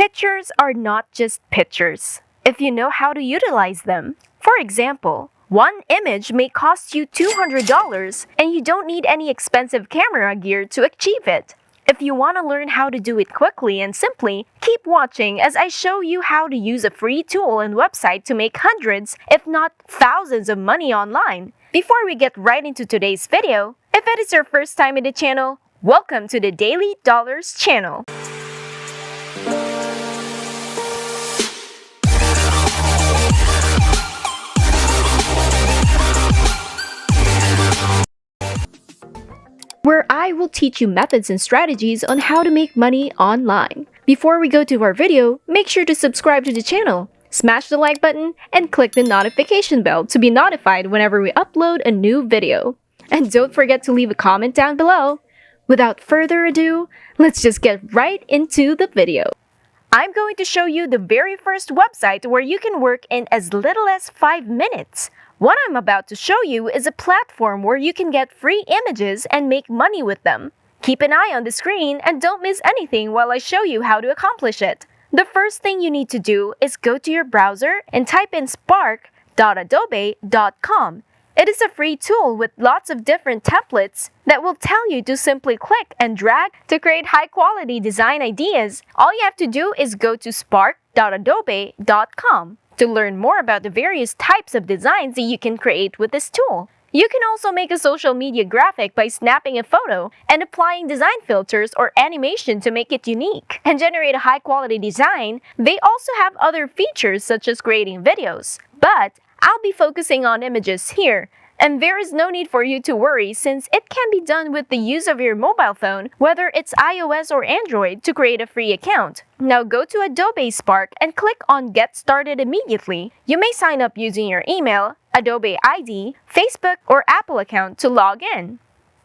Pictures are not just pictures if you know how to utilize them. For example, one image may cost you $200 and you don't need any expensive camera gear to achieve it. If you want to learn how to do it quickly and simply, keep watching as I show you how to use a free tool and website to make hundreds, if not thousands of money online. Before we get right into today's video, if it is your first time in the channel, welcome to the Daily Dollars channel. Where I will teach you methods and strategies on how to make money online. Before we go to our video, make sure to subscribe to the channel, smash the like button, and click the notification bell to be notified whenever we upload a new video. And don't forget to leave a comment down below. Without further ado, let's just get right into the video. I'm going to show you the very first website where you can work in as little as 5 minutes. What I'm about to show you is a platform where you can get free images and make money with them. Keep an eye on the screen and don't miss anything while I show you how to accomplish it. The first thing you need to do is go to your browser and type in spark.adobe.com. It is a free tool with lots of different templates that will tell you to simply click and drag to create high-quality design ideas. All you have to do is go to spark.adobe.com. to learn more about the various types of designs that you can create with this tool. You can also make a social media graphic by snapping a photo and applying design filters or animation to make it unique and generate a high-quality design. They also have other features such as creating videos, but I'll be focusing on images here. And there is no need for you to worry since it can be done with the use of your mobile phone, whether it's iOS or Android, to create a free account. Now go to Adobe Spark and click on Get Started immediately. You may sign up using your email, Adobe ID, Facebook, or Apple account to log in.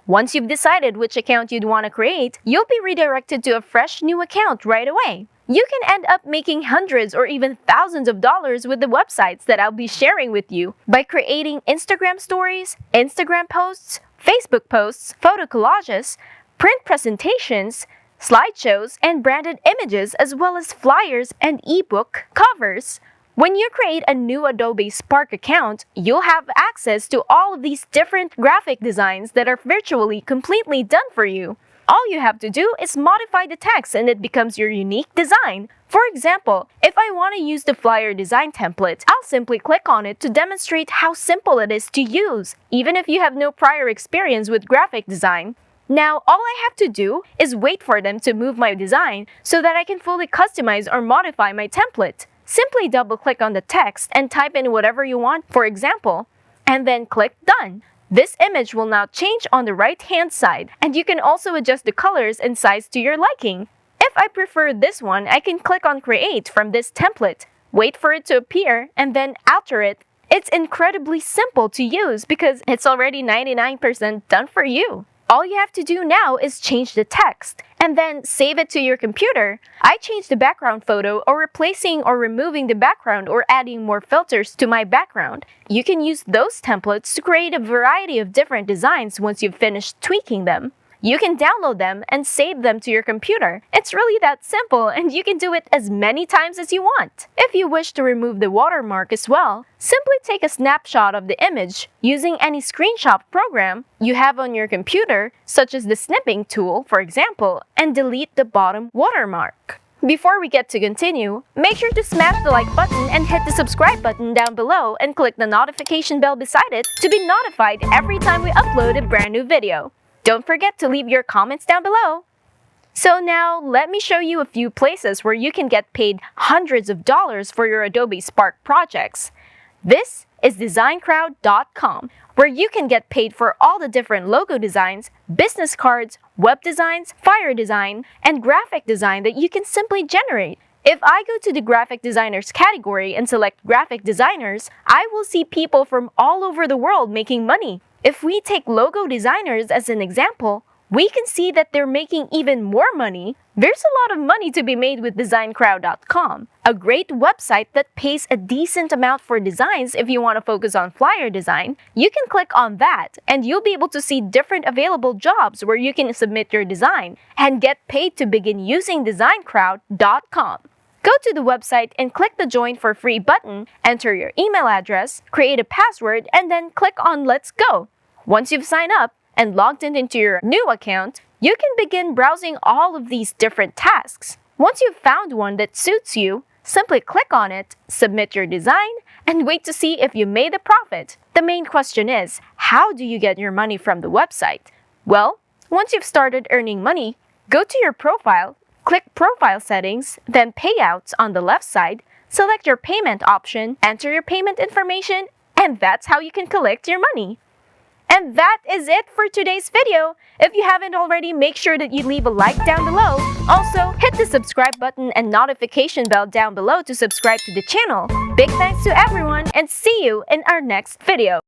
Once you've decided which account you'd want to create, you'll be redirected to a fresh new account right away. You can end up making hundreds or even thousands of dollars with the websites that I'll be sharing with you by creating Instagram stories, Instagram posts, Facebook posts, photo collages, print presentations, slideshows, and branded images, as well as flyers and ebook covers. When you create a new Adobe Spark account, you'll have access to all of these different graphic designs that are virtually completely done for you. All you have to do is modify the text and it becomes your unique design. For example, if I want to use the flyer design template, I'll simply click on it to demonstrate how simple it is to use, even if you have no prior experience with graphic design. Now, all I have to do is wait for them to move my design so that I can fully customize or modify my template. Simply double-click on the text and type in whatever you want, for example, and then click Done. This image will now change on the right-hand side, and you can also adjust the colors and size to your liking. If I prefer this one, I can click on Create from this template, wait for it to appear, and then alter it. It's incredibly simple to use because it's already 99% done for you. All you have to do now is change the text and then save it to your computer. I changed the background photo or replacing or removing the background or adding more filters to my background. You can use those templates to create a variety of different designs once you've finished tweaking them. You can download them and save them to your computer. It's really that simple, and you can do it as many times as you want. If you wish to remove the watermark as well, simply take a snapshot of the image using any screenshot program you have on your computer, such as the snipping tool, for example, and delete the bottom watermark. Before we get to continue, make sure to smash the like button and hit the subscribe button down below and click the notification bell beside it to be notified every time we upload a brand new video. Don't forget to leave your comments down below. So now, let me show you a few places where you can get paid hundreds of dollars for your Adobe Spark projects. This is DesignCrowd.com, where you can get paid for all the different logo designs, business cards, web designs, flyer design, and graphic design that you can simply generate. If I go to the graphic designers category and select graphic designers, I will see people from all over the world making money. If we take logo designers as an example, we can see that they're making even more money. There's a lot of money to be made with DesignCrowd.com, a great website that pays a decent amount for designs. If you want to focus on flyer design, you can click on that and you'll be able to see different available jobs where you can submit your design and get paid to begin using DesignCrowd.com. Go to the website and click the Join for Free button, enter your email address, create a password, and then click on Let's Go. Once you've signed up and logged in into your new account, you can begin browsing all of these different tasks. Once you've found one that suits you, simply click on it, submit your design, and wait to see if you made a profit. The main question is, how do you get your money from the website? Well, once you've started earning money, go to your profile, click Profile Settings, then Payouts on the left side, select your payment option, enter your payment information, and that's how you can collect your money. And that is it for today's video. If you haven't already, make sure that you leave a like down below. Also, hit the subscribe button and notification bell down below to subscribe to the channel. Big thanks to everyone and see you in our next video.